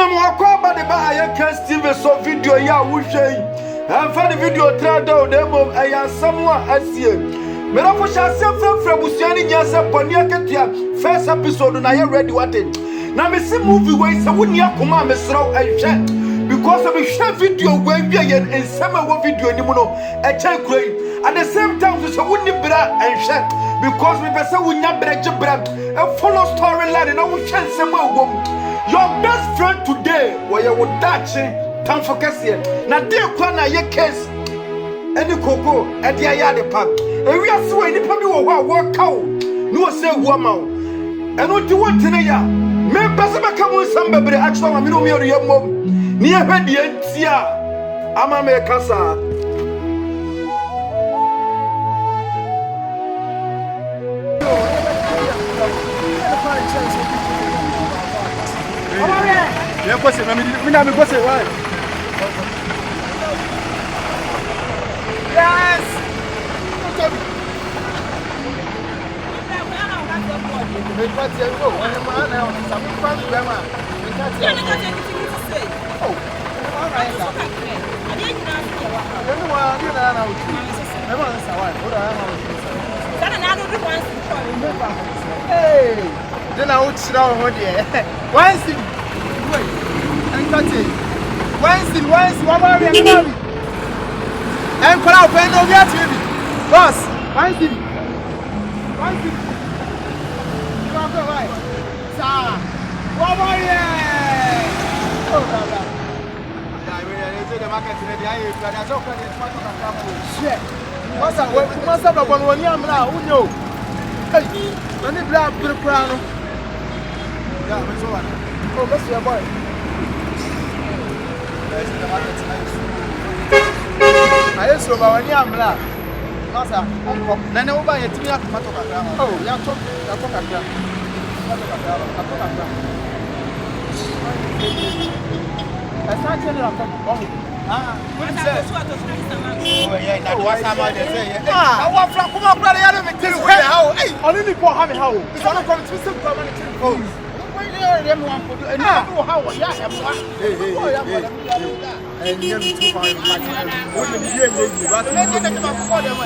Madam Wakwaba de Baya can Steve so video ya wushay. And for the video trado demo aya someone as you. Mera for shall from Busiani Yasa Poniaka first episode na you ready what it. Now me see movie ways I wouldn't ya come on and check. Because of a share video when we are in summer video anymore a check grade. At the same time, we wouldn't be and share because we person would not break your bread and follow storyline and I will chance some more. Your best friend today, where you would touch time for Cassia. Now, dear Kwana, your case any cocoa at the Ayade Park. And we are swaying the people who work out. No, say woman. And what you want to know? Me person come with somebody actually, I'm no mere your mom. Near Hendia, Ama me casa. Then I would sit down one day. Once in and cut it. Once, one more and put out pen over here. Boss, once in. You are go right. Sir, one more year. Oh, brother. The market today, I saw shit. What's up upon 1 year now? Who know? Hey, let me grab the crown. Yeah, what's over? Oh, that's your boy. I saw about 1 year now. Massa, then over a team of Matoka. Oh, you are talking. I can't tell you. What is that? Oh, yeah, that's what I'm saying. I want from Kuma brother. I don't tell you where how. Hey, only for having how. It's all come to some community. Oh, them one for and know how. Yeah, and you have to find what the year maybe. But let's get them for them.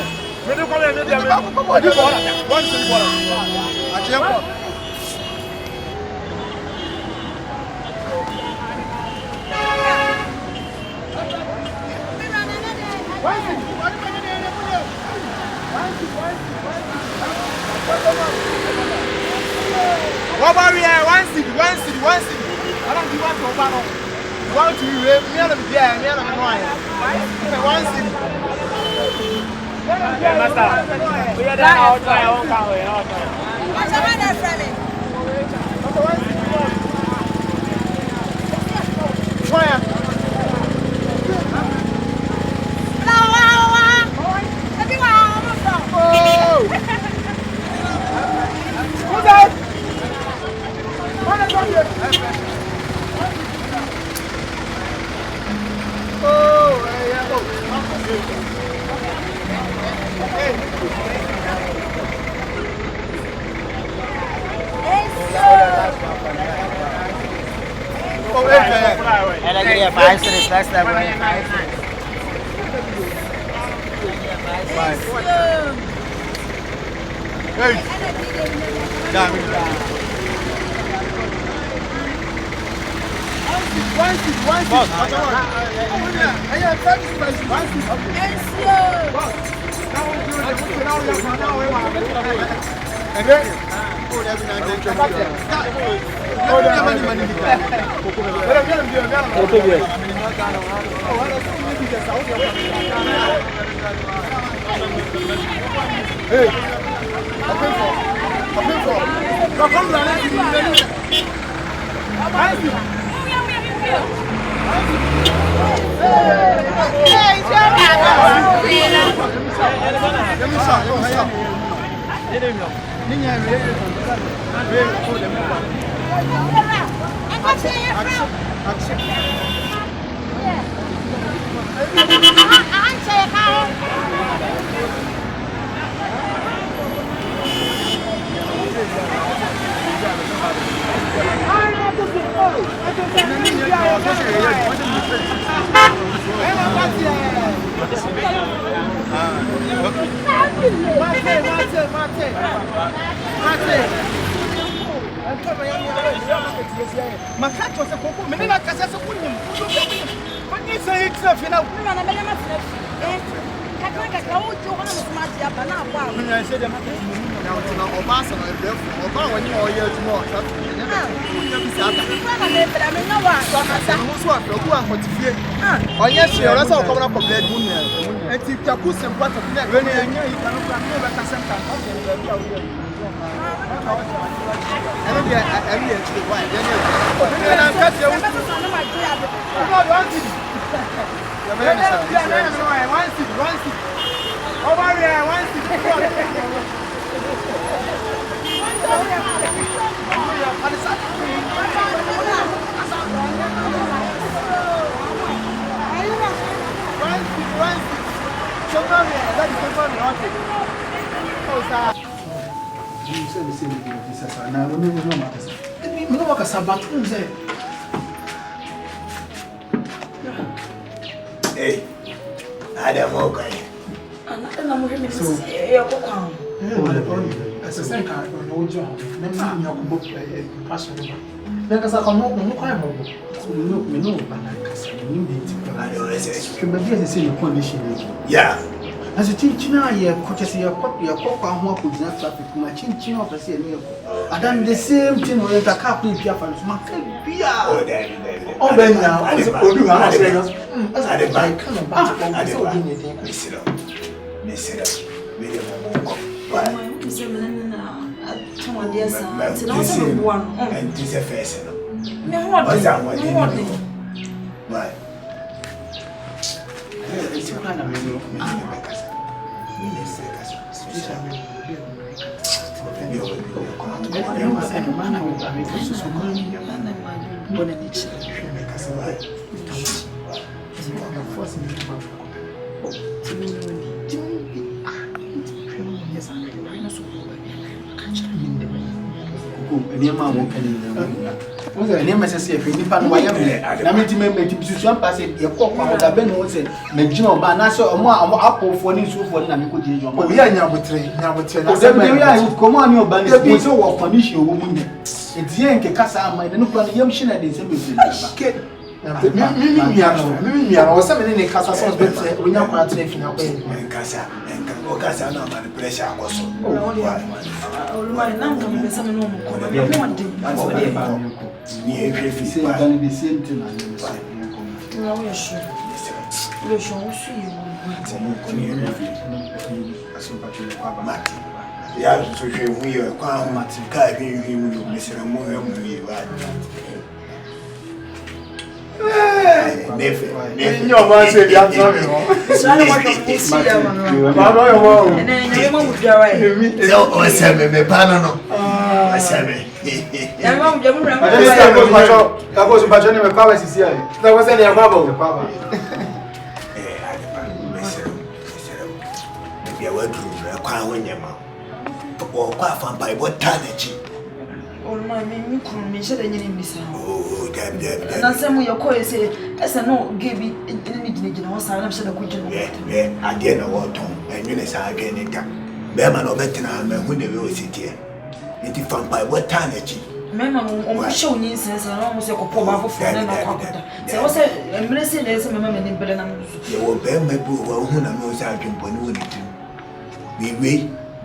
They don't come and them. Once in a I jump. What about here? One city. I don't give up to battle. You want to be there, one city. Master, we are there outside. I won't come away. What's the matter, Sally? And I get 5 cents less than 5 cents. Hey, I don't know. Yeah. As a chinchina, you could see a copy of Coca could not traffic, my chinchina of the same. I done the same thing with a couple of Japanese. Oh, then now, I suppose you are saying, as I did by kind of the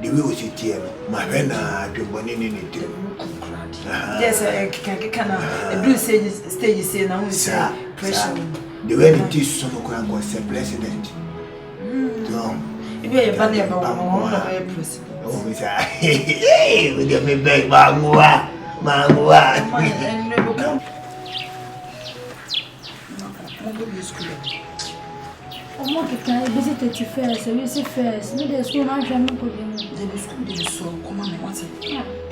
way we sit here, my friend, I do one in it. Yes, I can do say stage say now say pressure. The way it is so grand was a president. If you are a banner, president. Oh, hey, we get me back, Mangua. Comment quelqu'un est busy tu fais, c'est lui c'est fait. Mais des school n'a jamais problème. Des school des so comment me what?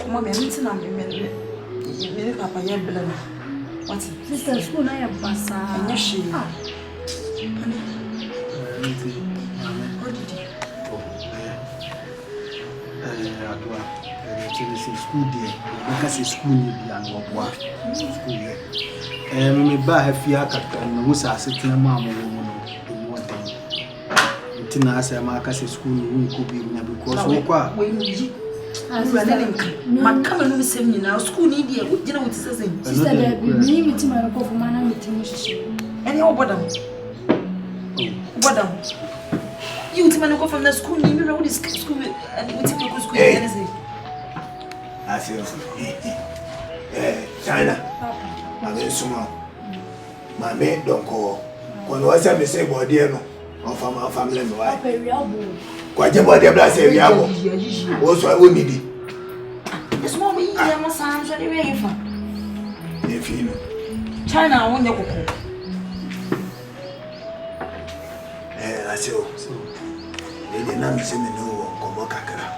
Comment me meeting na me papa ya bela na. What? Sister school na ya passa. Nyashi. actually say school there because it's school ni bi an oboa school there me ba hafi aka no musa asetina ma mo wo no mo den tina asa ma aka say school ni ko bi na because wo kwa ma kama no sem ni na school ni dia wo gina wo tisese sister da bi ni miti ma ko fuma na miti mo shishi eni wo bodam you ti man go from the school ni me wo dis school and we take go school and say I feel China I'm suma mame donko kono wasa me say body no on family me why papa riabo kwa je body bla say riabo wo so wo midi this one me ya mo san so de we fa e fi no China won ye kokko I say so they na me say me no komo kakra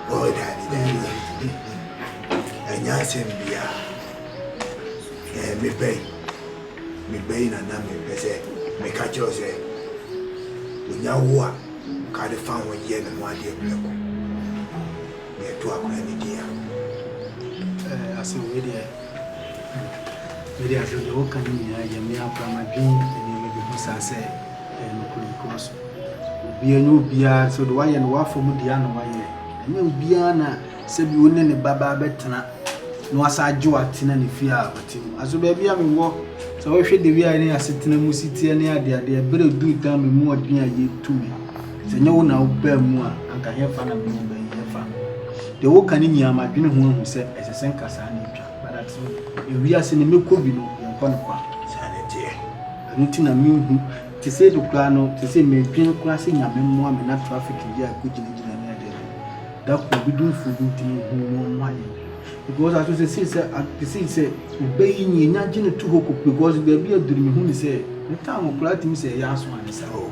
oh daddy anya sembia me pay na me pese me catch you say unya wo a ka de fan wo ye na mo ade bleko me to akona ni dia aso we dey aso o kan ni ya me apra ma bin ni me bi musa say no because obia so the one and one from dia no waye enya obia na se bi woni ne baba betena no asajo atena ne fia otim aso ba bia me wo so we hwe de bia ne asetena mu sitie ne ade bere du ta me mu odin aye tumi se nya wo na oba mu a anka he fa na me ba he fa de wo kan ni ama dwene ho hu se esesen kasa na twa but so e wi ase ne mekobi no yenko ne kwa sane tie nti na me hu ti se do kra no ti se me dwen kra se nyame mo me na traffic ya ko gina ne ade da ko bi dun fu dun tin hu mo waye because as we say obey ni nya gina tu ho ko because be bia duru me hu ni se ne ta mo kra ti mi se ya so an sa o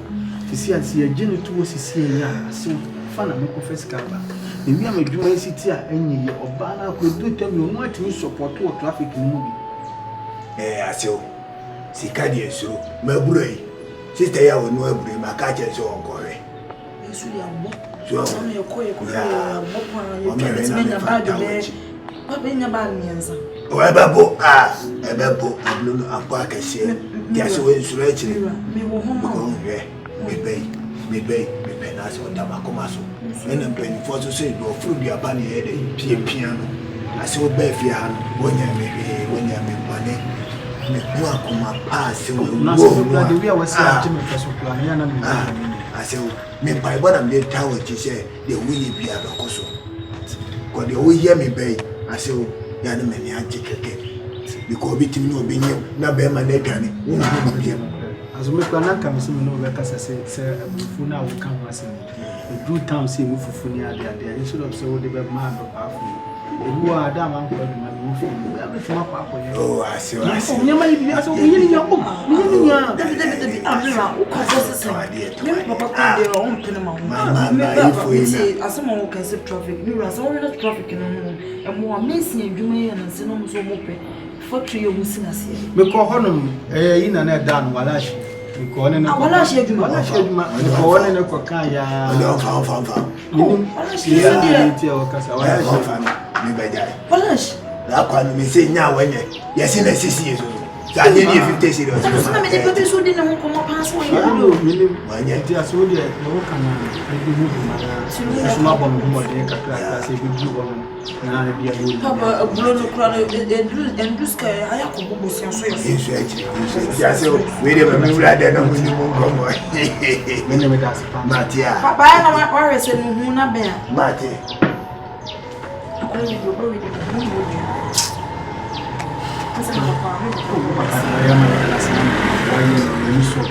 ti se asi ya gina tu wo sisi ya aso fa na me ko physical ba e wi am adwuma siti a enyi ye oba na ko du tam yo mo atimi support wo traffic ni mu bi aseo sika de esuro maburo yi sister ya wo no aburo ma ka che so onkowe yesu ya mo so no ye ko mo pa ye tete me na ba de papa nya ba mienza o ebebo ebebo ablo no akwa akese dia so esuro achire me wo ho ko me be na so da makoma so ena mpeni foto so do furu bia ba ne ye de piano ase wo ba fi ha no wonya me bane me ku akoma pass wo na so plan de we wasi ajime faso plan ya na me ase wo me pai bona me tawo chi se de wini bia ba koso ko de wo ye me bai ase wo ya na me ni aje keke because bitimi no be nyem na be ma na dwane wo ma bia azume kwa nanka misimu no be kasa se fufu na wo kan ho ase do town say mu fufu ni ade instead of say wo de be ma do afu ebu ada man ko do ma mu fufu ya be tuma kwa ko ye oh ase nyama ibi aso yini nya o yini nya David amira o ko so me papa ko de o mpene ma ho me ifo ina asema o ka se traffic me ra so we not traffic no e mo amesi adwuma ye na se no mo so mo pe factory yo musina se me ko honom yina na dan wala shi ko ne na wala shi adwuma ko ne ko kan ya fa wala shi ya ti o kasa wala shi me bajai wala shi la kwa no me se nya wanye yesi na sisi yeso za nye ni 50 serious na me de pepe so de na ho ko mo pass wo ye wanye ti aso de no kan na de mu ma suma bom mo de kakra se bi ju bom na bia yo papa bulo no kra enduska aya ko bobo sian so ye yeso echi ya se we de me wura de na mu ni mu ngomo me ne me da se pa matia papa ya na wa rese no hu na be a mati akole ni bobo we de mu bo de asa na pa ya ma na se wa ye ni so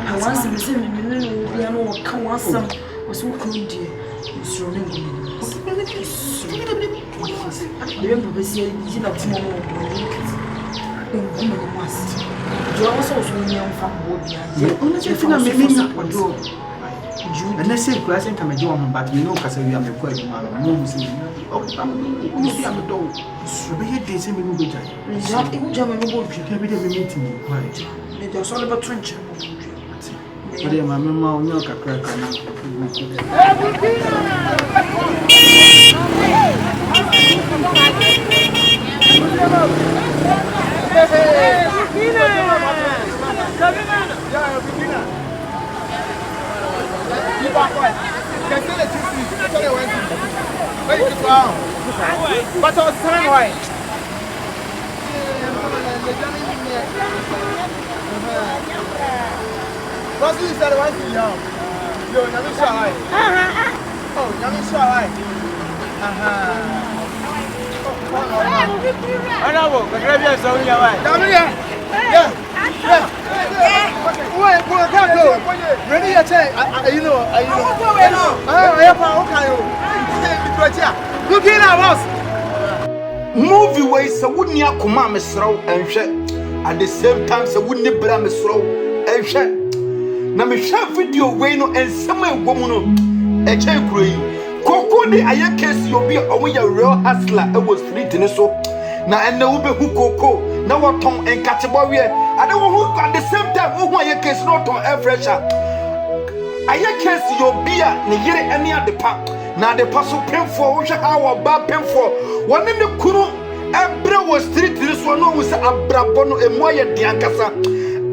I want to see me no bia no ka wasam wasu ko die so ne go de bem papa si di na timo mo do ni mas jo so so ni am fa bo bia ona che fina me do and I say class and come join but you know cause we am a quite man mo see o am bi am do so be he dey say me no go jai ja e go jam me bo ke be dey meeting me why me do so le ba trench Ode ma mema onyo kakra kana. But I was telling why. What's this that was young? Yo, Nami Shai. Oh, Nami Shai. I know, but grab your son, your wife. Yeah. Ready to say, you know, I have looking at us. Movie ways a wouldn't ya command Miss Row and share at the same time, so wouldn't bram Miss Row and share. Now, me share video Wayno and somewhere woman a chain green. Coco, the air case you'll be only a real hustler. I was free to so. Now, and the Uber who coco, now what tongue and catch a warrior. I don't want at the same time who want your case not on air fresher. I case your beer, near any other park. Now the paso painful, which our bad painful. One in the Kuno, Abra was street, this one was a Brabono and Moya Diancasa.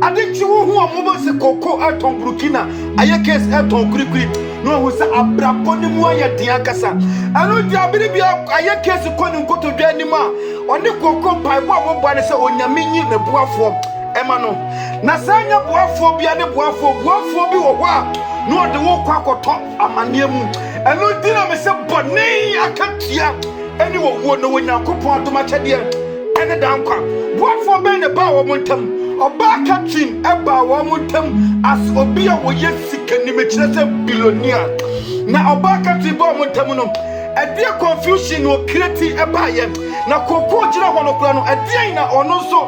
I didn't you who are moving the cocoa out on Burkina. I case out on Greek, no was a Braboni Moya Diancasa. I know the ability of I case of Conan go to Janima on the cocoa by Bobo Banasa on Yamini the Boafo. Emano Nasanya Boafo be the Boafo be or what? No, the walk or top Amanium. And no dinner, Mr. Bonnet, I can't hear anyone who know when I coupon to my idea. And the down car. What for being a bow momentum or back at him, a bow momentum as Obia was yet sick and image billionaire. Now, back at the bow momentum. A dear confusion or creating a buyer. Now, Coco Jina a Diana or no so.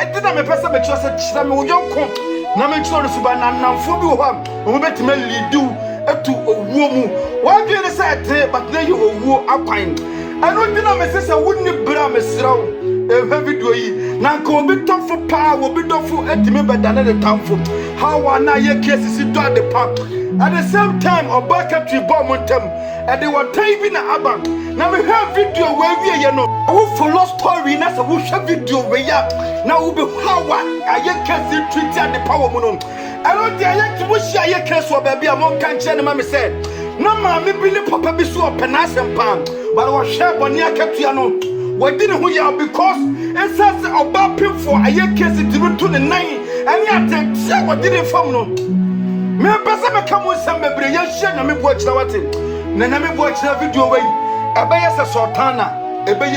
I didn't have a person that just a Chinamu young comp. Namitsor Subana, Namphobia, who bet me do. To a woman, why do you say, but then you will walk kind? I don't know, my sister wouldn't bram a straw. A heavy doy, Nanko be tough for power, will be tough for remember than at the town for how one year cases it done the park. At the same time, or back at your momentum, and they were taping an album. Now we have video where we are, who follow story, and that's a who share video where ya now will be how I can't see treated the power moon. I don't dare to wish I case or baby among cancer, mammy said. No, mammy, Billy Papa be so penas and pan, but I was sharp on your captiano. Why didn't we are because it says about people for a year case to the 9 and yet what didn't form no. Me person come with some brilliant shit and me watch the water. Nanami watch the video way. A bias a sultana, a bay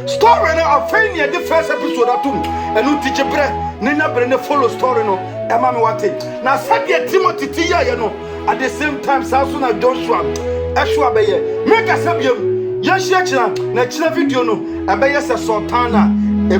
story now of failure the first episode of Tum and no teacher bread, Nina Brenna follow story no. Emma Wati. Now, Sadia Timothy Tia, you know, at the same time, Sasuna Joshua, Ashua Baye, make a subium, Yashachina, National Video, no, a Bayas a Sultana, a